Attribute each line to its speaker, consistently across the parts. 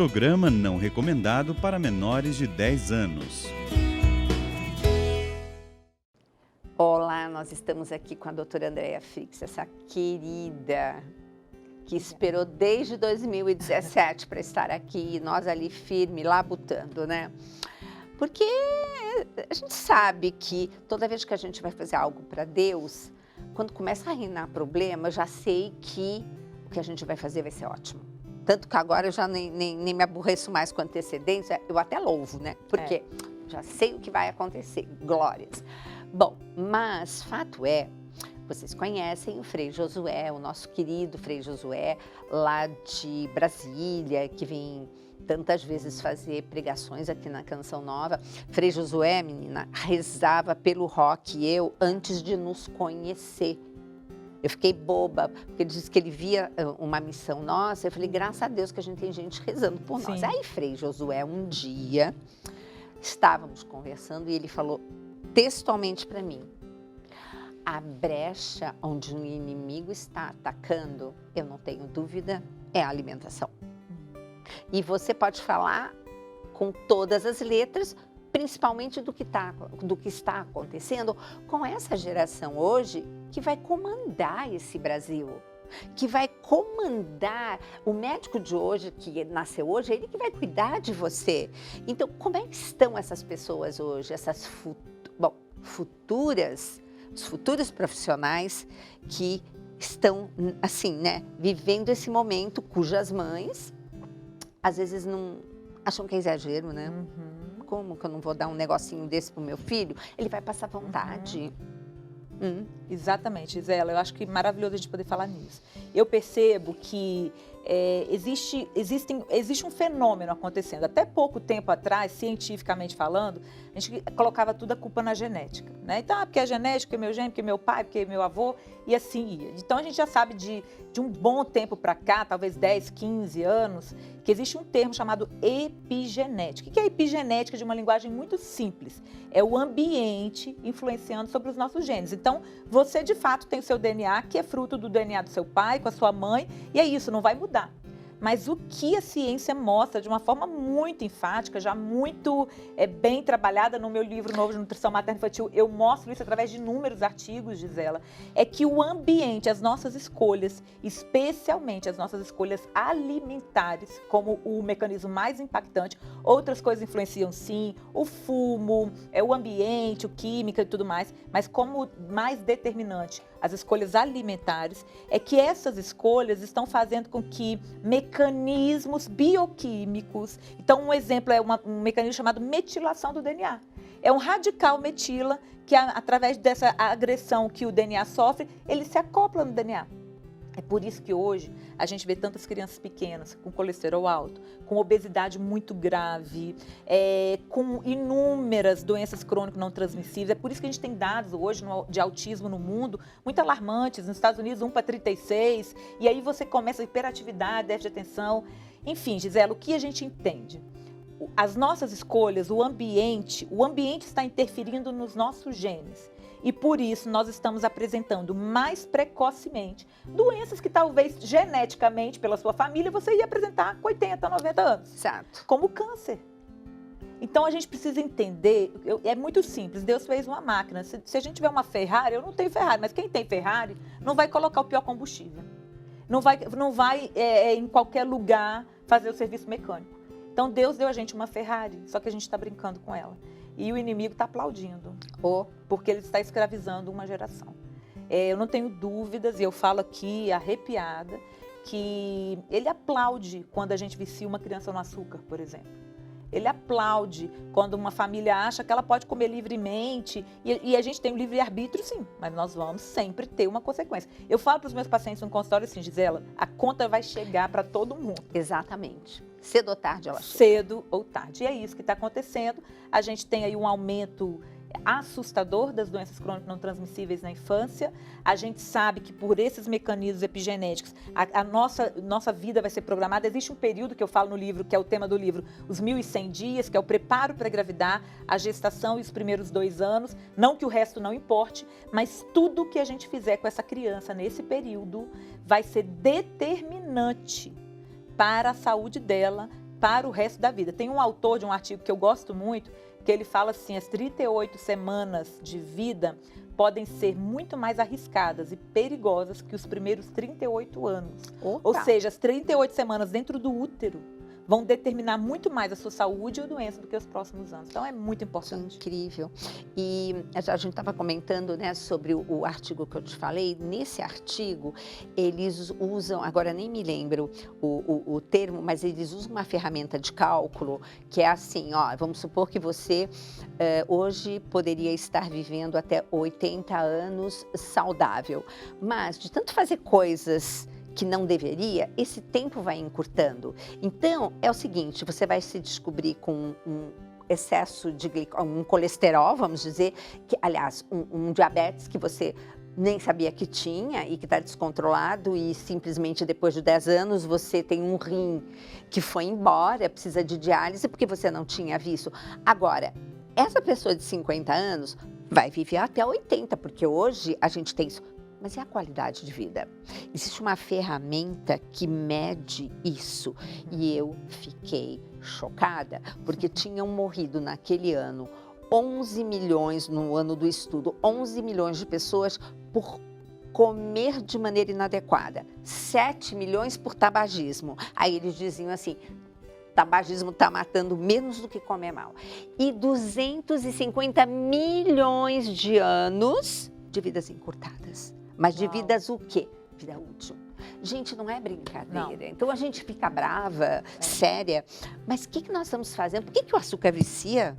Speaker 1: programa não recomendado para menores de 10 anos.
Speaker 2: Olá, nós estamos aqui com a doutora Andréa Frix, essa querida que esperou desde 2017 para estar aqui, e nós ali firme, labutando, né? Porque a gente sabe que toda vez que a gente vai fazer algo para Deus, quando começa a reinar problema, eu já sei que o que a gente vai fazer vai ser ótimo. Tanto que agora eu já nem me aborreço mais com antecedência, eu até louvo, né? Porque já sei o que vai acontecer, glórias. Bom, mas fato é, vocês conhecem o Frei Josué, o nosso querido Frei Josué, lá de Brasília, que vem tantas vezes fazer pregações aqui na Canção Nova. Frei Josué, menina, rezava pelo rock e eu antes de nos conhecer. Eu fiquei boba, porque ele disse que ele via uma missão nossa. Eu falei, graças a Deus que a gente tem gente rezando por nós.
Speaker 3: Sim.
Speaker 2: Aí Frei Josué, um dia, estávamos conversando e ele falou textualmente para mim, a brecha onde um inimigo está atacando, eu não tenho dúvida, é a alimentação. E você pode falar com todas as letras, principalmente do que está acontecendo com essa geração hoje, que vai comandar esse Brasil, que vai comandar o médico de hoje, que nasceu hoje, é ele que vai cuidar de você. Então, como é que estão essas pessoas hoje, essas os futuros profissionais que estão, assim, né, vivendo esse momento, cujas mães, às vezes, não acham que é exagero, né? Como que eu não vou dar um negocinho desse pro meu filho? Ele vai passar vontade.
Speaker 3: Exatamente, Gisela, eu acho que é maravilhoso a gente poder falar nisso. Eu percebo que existe um fenômeno acontecendo. Até pouco tempo atrás, cientificamente falando, a gente colocava tudo a culpa na genética, né? Então, porque é genética, porque é meu gene, porque é meu pai, porque é meu avô, e assim ia. Então, a gente já sabe de um bom tempo para cá, talvez 10, 15 anos, que existe um termo chamado epigenética. O que é epigenética de uma linguagem muito simples? É o ambiente influenciando sobre os nossos genes. Então, você de fato tem o seu DNA, que é fruto do DNA do seu pai, com a sua mãe, e é isso, não vai mudar. Mas o que a ciência mostra de uma forma muito enfática, já muito bem trabalhada no meu livro novo de Nutrição Materna Infantil, eu mostro isso através de inúmeros artigos, Gisela, é que o ambiente, as nossas escolhas, especialmente as nossas escolhas alimentares, como o mecanismo mais impactante, outras coisas influenciam sim, o fumo, o ambiente, o química e tudo mais, mas como mais determinante, as escolhas alimentares, é que essas escolhas estão fazendo com que mecanismos bioquímicos, então um exemplo é um mecanismo chamado metilação do DNA. É um radical metila que através dessa agressão que o DNA sofre, ele se acopla no DNA. É por isso que hoje a gente vê tantas crianças pequenas com colesterol alto, com obesidade muito grave, com inúmeras doenças crônicas não transmissíveis. É por isso que a gente tem dados hoje de autismo no mundo muito alarmantes. Nos Estados Unidos, 1 para 36. E aí você começa a hiperatividade, déficit de atenção. Enfim, Gisela, o que a gente entende? As nossas escolhas, o ambiente está interferindo nos nossos genes. E por isso nós estamos apresentando mais precocemente doenças que talvez geneticamente pela sua família você ia apresentar com 80, 90 anos.
Speaker 2: Exato.
Speaker 3: Como câncer. Então a gente precisa entender, é muito simples, Deus fez uma máquina. Se a gente tiver uma Ferrari, eu não tenho Ferrari, mas quem tem Ferrari não vai colocar o pior combustível. Não vai em qualquer lugar fazer o serviço mecânico. Então Deus deu a gente uma Ferrari, só que a gente está brincando com ela. E o inimigo está aplaudindo, porque ele está escravizando uma geração. Eu não tenho dúvidas, e eu falo aqui arrepiada, que ele aplaude quando a gente vicia uma criança no açúcar, por exemplo. Ele aplaude quando uma família acha que ela pode comer livremente, e a gente tem o livre-arbítrio, sim, mas nós vamos sempre ter uma consequência. Eu falo para os meus pacientes no consultório assim, Gisela, a conta vai chegar para todo mundo.
Speaker 2: Exatamente. Cedo ou tarde ela chega.
Speaker 3: Cedo ou tarde. E é isso que está acontecendo. A gente tem aí um aumento assustador das doenças crônicas não transmissíveis na infância. A gente sabe que por esses mecanismos epigenéticos, a nossa vida vai ser programada. Existe um período que eu falo no livro, que é o tema do livro, os 1.100 dias, que é o preparo para engravidar, a gestação e os primeiros 2 anos. Não que o resto não importe, mas tudo que a gente fizer com essa criança nesse período vai ser determinante para a saúde dela para o resto da vida. Tem um autor de um artigo que eu gosto muito, que ele fala assim, as 38 semanas de vida podem ser muito mais arriscadas e perigosas que os primeiros 38 anos.
Speaker 2: Opa.
Speaker 3: Ou seja, as 38 semanas dentro do útero vão determinar muito mais a sua saúde ou doença do que os próximos anos. Então, é muito importante.
Speaker 2: Incrível. E a gente estava comentando, né, sobre o artigo que eu te falei. Nesse artigo, eles usam, agora nem me lembro o termo, mas eles usam uma ferramenta de cálculo que é assim, ó, vamos supor que você hoje poderia estar vivendo até 80 anos saudável, mas de tanto fazer coisas que não deveria, esse tempo vai encurtando. Então, é o seguinte, você vai se descobrir com um excesso de um colesterol, vamos dizer, que, aliás, um diabetes que você nem sabia que tinha e que está descontrolado e simplesmente depois de 10 anos você tem um rim que foi embora, precisa de diálise porque você não tinha visto. Agora, essa pessoa de 50 anos vai viver até 80, porque hoje a gente tem isso. Mas e a qualidade de vida? Existe uma ferramenta que mede isso. E eu fiquei chocada, porque tinham morrido naquele ano 11 milhões, no ano do estudo, 11 milhões de pessoas por comer de maneira inadequada. 7 milhões por tabagismo. Aí eles diziam assim, tabagismo está matando menos do que comer mal. E 250 milhões de anos de vidas encurtadas. Mas de vidas o quê? Vida útil. Gente, não é brincadeira.
Speaker 3: Não.
Speaker 2: Então a gente fica brava, séria. Mas o que nós estamos fazendo? Por que o açúcar vicia?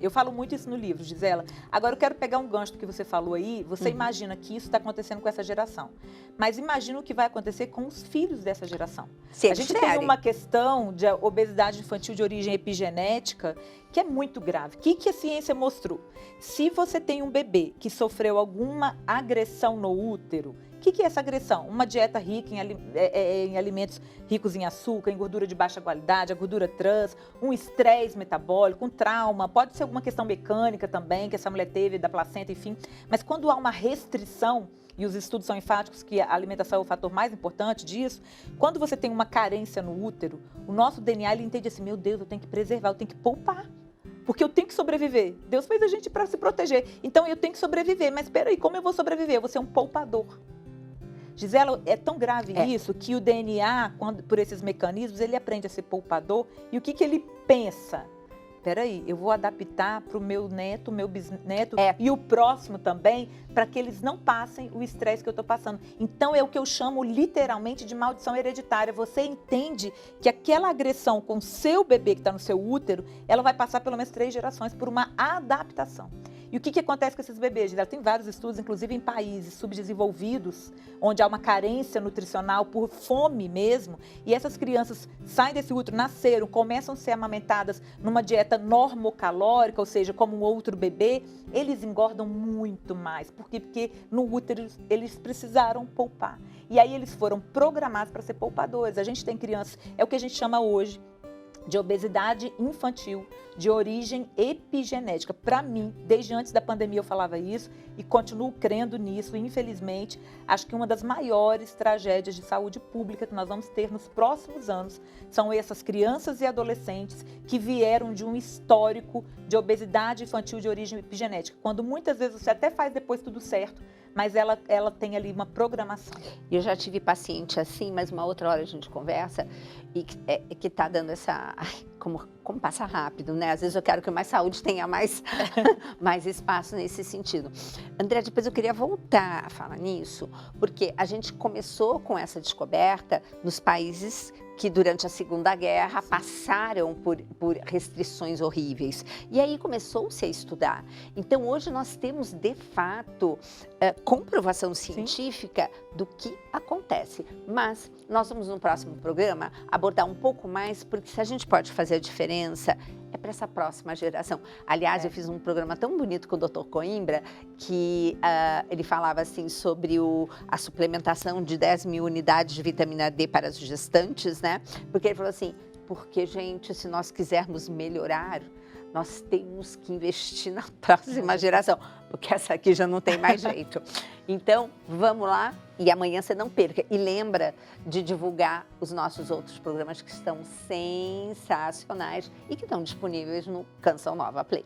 Speaker 3: Eu falo muito isso no livro, Gisela. Agora eu quero pegar um gancho do que você falou aí. Você imagina que isso está acontecendo com essa geração. Mas imagina o que vai acontecer com os filhos dessa geração. A gente tem uma questão de obesidade infantil de origem epigenética que é muito grave. O que a ciência mostrou? Se você tem um bebê que sofreu alguma agressão no útero, o que é essa agressão? Uma dieta rica em alimentos ricos em açúcar, em gordura de baixa qualidade, a gordura trans, um estresse metabólico, um trauma, pode ser alguma questão mecânica também, que essa mulher teve, da placenta, enfim. Mas quando há uma restrição, e os estudos são enfáticos que a alimentação é o fator mais importante disso, quando você tem uma carência no útero, o nosso DNA ele entende assim, meu Deus, eu tenho que preservar, eu tenho que poupar. Porque eu tenho que sobreviver. Deus fez a gente para se proteger. Então eu tenho que sobreviver. Mas espera aí, como eu vou sobreviver? Eu vou ser um poupador. Gisela, é tão grave isso que o DNA, por esses mecanismos, ele aprende a ser poupador. E o que ele pensa? Peraí, eu vou adaptar para o meu neto, meu bisneto e o próximo também, para que eles não passem o estresse que eu estou passando. Então, é o que eu chamo literalmente de maldição hereditária. Você entende que aquela agressão com o seu bebê que está no seu útero, ela vai passar pelo menos 3 gerações por uma adaptação. E o que acontece com esses bebês? Tem vários estudos, inclusive em países subdesenvolvidos, onde há uma carência nutricional por fome mesmo, e essas crianças saem desse útero, nasceram, começam a ser amamentadas numa dieta normocalórica, ou seja, como um outro bebê, eles engordam muito mais. Por quê? Porque no útero eles precisaram poupar. E aí eles foram programados para ser poupadores. A gente tem crianças, é o que a gente chama hoje de obesidade infantil, de origem epigenética. Para mim, desde antes da pandemia eu falava isso e continuo crendo nisso. Infelizmente, acho que uma das maiores tragédias de saúde pública que nós vamos ter nos próximos anos são essas crianças e adolescentes que vieram de um histórico de obesidade infantil de origem epigenética, quando muitas vezes você até faz depois tudo certo, mas ela tem ali uma programação.
Speaker 2: Eu já tive paciente assim, mas uma outra hora a gente conversa e que está dando essa... Ai, como passa rápido, né? Às vezes eu quero que mais saúde tenha mais espaço nesse sentido. André, depois eu queria voltar a falar nisso, porque a gente começou com essa descoberta nos países que durante a Segunda Guerra passaram por restrições horríveis. E aí começou-se a estudar. Então, hoje nós temos, de fato, comprovação científica do que acontece. Mas nós vamos, no próximo programa, abordar um pouco mais, porque se a gente pode fazer a diferença, é para essa próxima geração. Aliás, eu fiz um programa tão bonito com o Dr. Coimbra, que ele falava assim sobre a suplementação de 10 mil unidades de vitamina D para as gestantes, né? Porque ele falou assim, porque, gente, se nós quisermos melhorar, nós temos que investir na próxima geração, porque essa aqui já não tem mais jeito. Então, vamos lá e amanhã você não perca. E lembra de divulgar os nossos outros programas que estão sensacionais e que estão disponíveis no Canção Nova Play.